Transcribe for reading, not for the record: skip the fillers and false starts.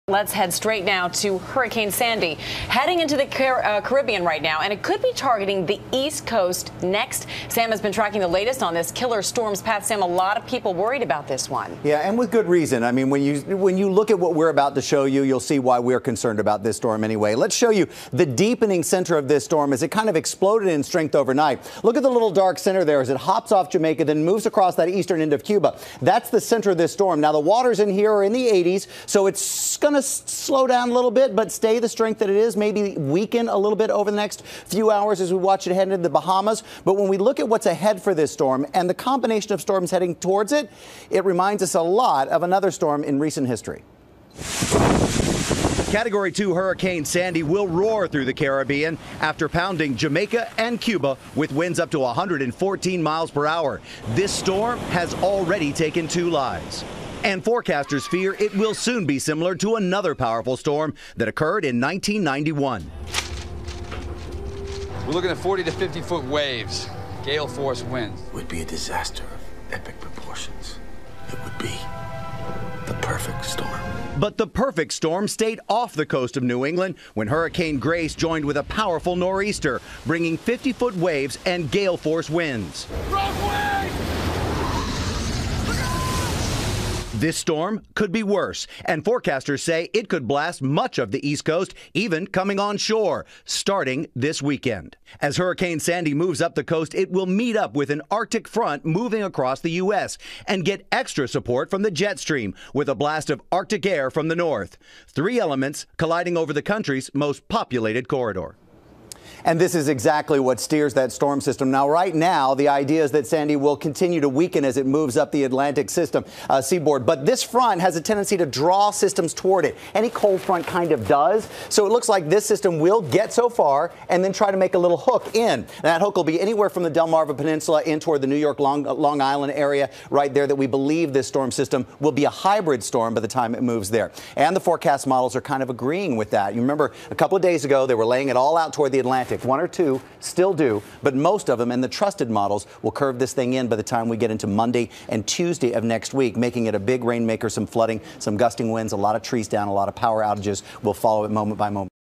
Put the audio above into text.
Let's head straight now to Hurricane Sandy, heading into the Caribbean right now, and it could be targeting the East Coast next. Sam has been tracking the latest on this killer storm's path. Sam, a lot of people worried about this one. Yeah, and with good reason. I mean, when you look at what we're about to show you, you'll see why we're concerned about this storm anyway. Let's show you the deepening center of this storm as it kind of exploded in strength overnight. Look at the little dark center there as it hops off Jamaica, then moves across that eastern end of Cuba. That's the center of this storm. Now, the waters in here are in the 80s, so it's going to slow down a little bit, but stay the strength that it is, maybe weaken a little bit over the next few hours as we watch it head into the Bahamas. But when we look at what's ahead for this storm and the combination of storms heading towards it, it reminds us a lot of another storm in recent history. Category 2 Hurricane Sandy will roar through the Caribbean after pounding Jamaica and Cuba with winds up to 114 miles per hour. This storm has already taken 2 lives. And forecasters fear it will soon be similar to another powerful storm that occurred in 1991. We're looking at 40 to 50 foot waves, gale force winds. It would be a disaster of epic proportions. It would be the perfect storm. But the perfect storm stayed off the coast of New England when Hurricane Grace joined with a powerful nor'easter, bringing 50-foot waves and gale force winds. This storm could be worse, and forecasters say it could blast much of the East Coast, even coming on shore, starting this weekend. As Hurricane Sandy moves up the coast, it will meet up with an Arctic front moving across the U.S. and get extra support from the jet stream with a blast of Arctic air from the north. 3 elements colliding over the country's most populated corridor. And this is exactly what steers that storm system. Now, right now, the idea is that Sandy will continue to weaken as it moves up the Atlantic seaboard. But this front has a tendency to draw systems toward it. Any cold front kind of does. So it looks like this system will get so far and then try to make a little hook in. And that hook will be anywhere from the Delmarva Peninsula in toward the New York Long Island area right there, that we believe this storm system will be a hybrid storm by the time it moves there. And the forecast models are kind of agreeing with that. You remember a couple of days ago, they were laying it all out toward the Atlantic. 1 or 2 still do, but most of them and the trusted models will curve this thing in by the time we get into Monday and Tuesday of next week, making it a big rainmaker, some flooding, some gusting winds, a lot of trees down, a lot of power outages. We'll follow it moment by moment.